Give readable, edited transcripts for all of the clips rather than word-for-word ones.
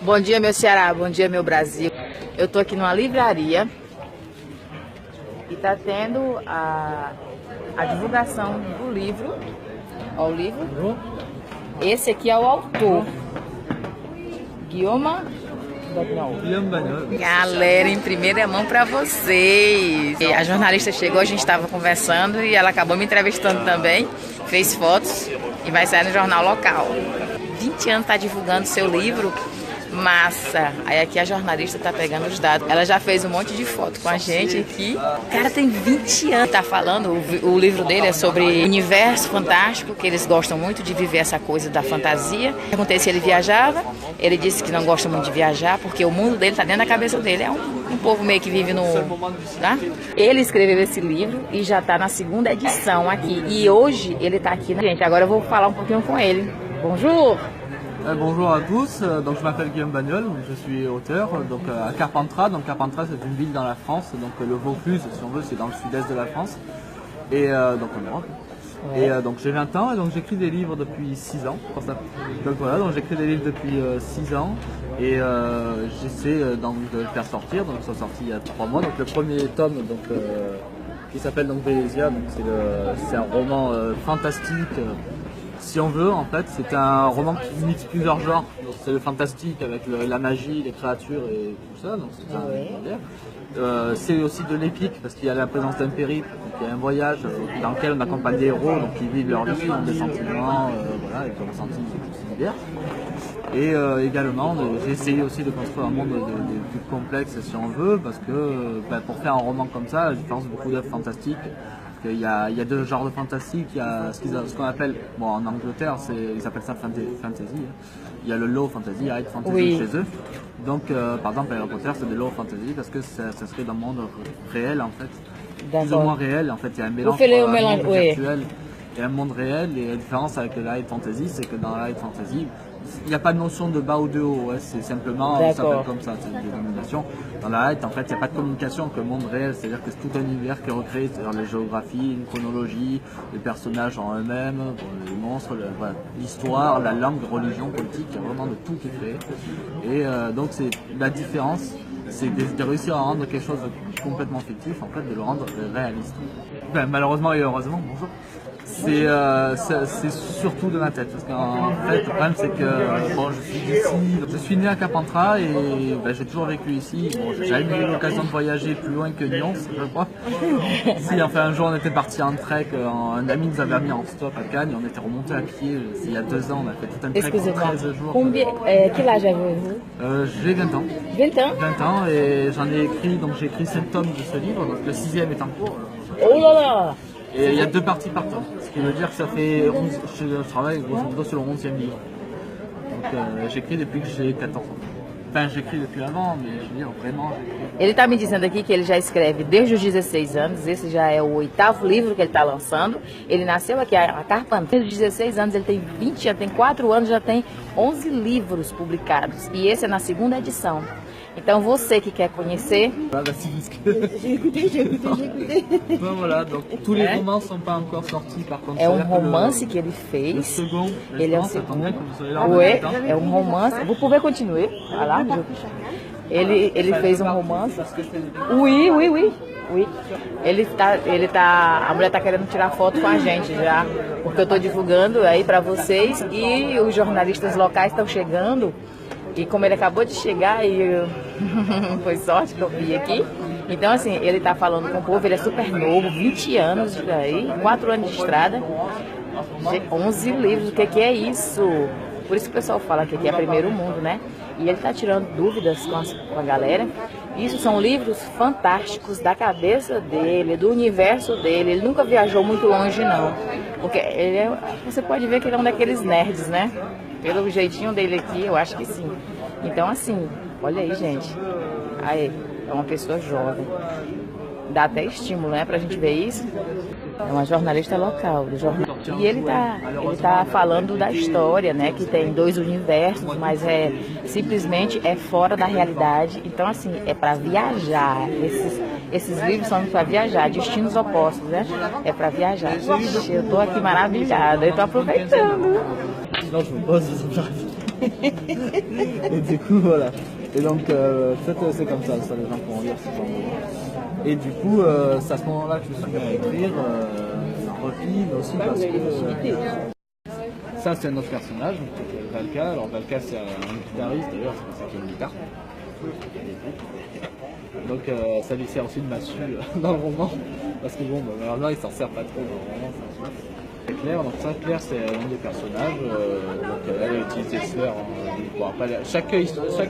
Bom dia, meu Ceará, bom dia, meu Brasil. Eu tô aqui numa livraria e tá tendo a divulgação do livro. Ó, o livro. Esse aqui é o autor, Guillaume Bagnol. Galera, em primeira mão pra vocês. A jornalista chegou, a gente estava conversando e ela acabou me entrevistando também. Fez fotos e vai sair no jornal local. 20 anos tá divulgando seu livro. Massa! Aí aqui a jornalista tá pegando os dados. Ela já fez um monte de foto com a gente aqui. O cara tem 20 anos. Tá falando, o livro dele é sobre universo fantástico, que eles gostam muito de viver essa coisa da fantasia. Perguntei se ele viajava. Ele disse que não gosta muito de viajar, porque o mundo dele tá dentro da cabeça dele. É um povo meio que vive no... Tá? Ele escreveu esse livro e já tá na segunda edição aqui. E hoje ele tá aqui, né? Gente, agora eu vou falar um pouquinho com ele. Bonjour! Bonjour à tous, donc je m'appelle Guillaume Bagnol, je suis auteur donc à Carpentras. Donc Carpentras c'est une ville dans la France, donc le Vaucluse si on veut c'est dans le sud-est de la France et donc en Europe. Ouais. Et donc j'ai 20 ans et donc j'écris des livres depuis 6 ans. Donc voilà, donc j'écris des livres depuis 6 ans et j'essaie donc de le faire sortir, donc ils sont sortis il y a 3 mois. Donc le premier tome donc qui s'appelle donc Vélésia, donc c'est un roman fantastique. Si on veut, en fait, c'est un roman qui mixe plusieurs genres. C'est le fantastique avec la magie, les créatures et tout ça. Donc c'est aussi de l'épique parce qu'il y a la présence d'un périple, donc il y a un voyage dans lequel on accompagne des héros, donc qui vivent leur vie, ont des sentiments, voilà, et qui ont ressenti divers. Et également, j'ai essayé aussi de construire un monde plus complexe si on veut, parce que pour faire un roman comme ça, je pense beaucoup d'œuvres fantastiques. Il y a deux genres de fantastique, il y a ce qu'on appelle, bon en Angleterre ils appellent ça fantasy, il y a le low fantasy, high fantasy chez eux. Donc par exemple Harry Potter c'est de low fantasy parce que ça serait dans le monde réel en fait, plus ou moins réel en fait, il y a un mélange entre un monde virtuel et un monde réel, et la différence avec le high fantasy c'est que dans la high fantasy il n'y a pas de notion de bas ou de haut, c'est simplement, ça s'appelle comme ça, c'est une dénomination. Dans la Light, en fait, il n'y a pas de communication avec le monde réel, c'est-à-dire que c'est tout un univers qui est recréé, c'est-à-dire les géographies, une chronologie, les personnages en eux-mêmes, les monstres, l'histoire, la langue, la religion, politique, il y a vraiment de tout qui est créé. Et donc c'est la différence, c'est de réussir à rendre quelque chose de complètement fictif, en fait, de le rendre réaliste. Malheureusement et heureusement, bonjour. C'est surtout de ma tête parce qu'en fait le problème c'est que bon, je suis d'ici, je suis né à Carpentras et j'ai toujours vécu ici. Bon, j'ai jamais eu l'occasion de voyager plus loin que Nyons, je crois. Si enfin un jour on était parti en trek, un ami nous avait mis en stop à Cannes et on était remonté à pied. Il y a 2 ans on a fait tout un trek de 13 jours. Quel âge avez-vous? J'ai 20 ans. 20 ans? 20 ans et j'en ai écrit, donc j'ai écrit 7 tomes de ce livre, donc le 6e est en cours. Oh là là! Et il y a 2 parties par tome, ce qui veut dire que ça fait 11, je travaille grosso modo sur le 11e livre. Donc j'écris depuis que j'ai 14 ans. Enfin, j'écris depuis avant, mais je veux dire, vraiment... Ele está me dizendo aqui que ele já escreve desde os 16 anos, esse já é o 8º livro que ele está lançando. Ele nasceu aqui, a Carpentras, desde os 16 anos, ele tem 20 anos, tem 4 anos, já tem 11 livros publicados. E esse é na 2ª edição. Então você que quer conhecer... Voilà, donc tous les romans ne sont pas encore sortis par contre. É um romance que ele fez. Le second, ele é um segundo. É um romance. Vous pouvez continuer. Voilà. Ele fez um romance. Oui. A mulher tá querendo tirar foto com a gente já, porque eu tô divulgando aí para vocês e os jornalistas locais estão chegando. E como ele acabou de chegar e foi sorte que eu vi aqui. Então assim, ele tá falando com o povo, ele é super novo, 20 anos aí, 4 anos de estrada, 11 livros, o que é isso? Por isso que o pessoal fala que aqui é primeiro mundo, né? E ele tá tirando dúvidas com a galera. Isso são livros fantásticos da cabeça dele, do universo dele. Ele nunca viajou muito longe não, porque você pode ver que ele é um daqueles nerds, né? Pelo jeitinho dele aqui, eu acho que sim. Então assim, olha aí gente, aí, é uma pessoa jovem. Dá até estímulo, né, pra gente ver isso. É uma jornalista local, do jornal. E ele tá falando da história, né, que tem 2 universos, mas simplesmente é fora da realidade. Então assim, é para viajar. Esses livros são para viajar, destinos opostos, né? É para viajar. Ixi, eu tô aqui maravilhada, eu tô aproveitando. Sinon je me pose, j'arrive. Et du coup, voilà. Et donc, peut-être c'est comme ça les gens pourront lire ce genre de livre. Et du coup, c'est à ce moment-là que je me suis mis à écrire, repli, mais aussi parce que ça, c'est un autre personnage, donc, Valka. Alors, Valka, c'est un guitariste, d'ailleurs, c'est pour ça qu'il y a une guitare. Donc, ça lui sert aussi de massue dans le roman, parce que bon, maintenant, il s'en sert pas trop dans le roman. Claire, donc ça, Claire, c'est un des personnages. Donc, elle a utilisé Sphère. Bon, après, chaque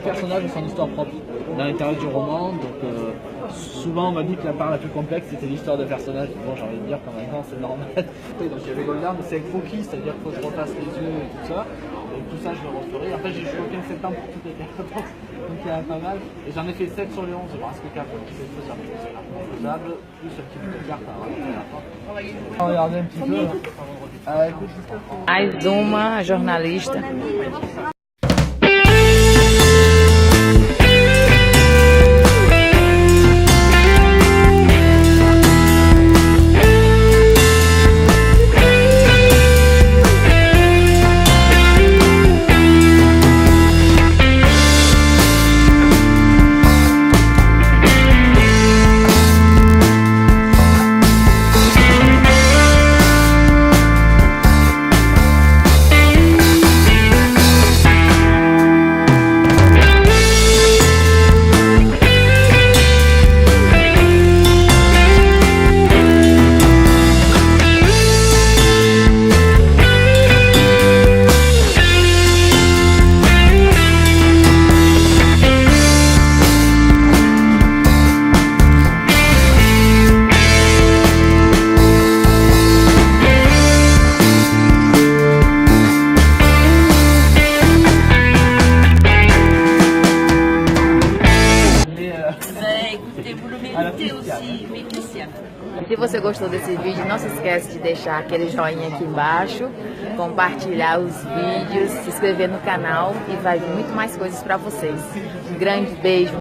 personnage a son histoire propre dans l'intérieur du roman. Donc, souvent, on m'a dit que la part la plus complexe c'était l'histoire de personnage. Bon, j'ai envie de dire qu'en même temps, c'est normal. Donc, il y avait Goldar, mais c'est avec croquis, c'est-à-dire qu'il faut que je refasse les yeux et tout ça. Donc, tout ça, je le referai. Après, j'ai joué aucun septembre pour toutes les cartes. Donc, il y a pas mal. Et j'en ai fait 7 sur les 11. Il me reste que 4. C'est faisable. Plus un petit peu de cartes à rajouter à la fin. On va regarder un petit peu. Mais uma jornalista. Se você gostou desse vídeo, não se esquece de deixar aquele joinha aqui embaixo, compartilhar os vídeos, se inscrever no canal e vai vir muito mais coisas para vocês. Um grande beijo.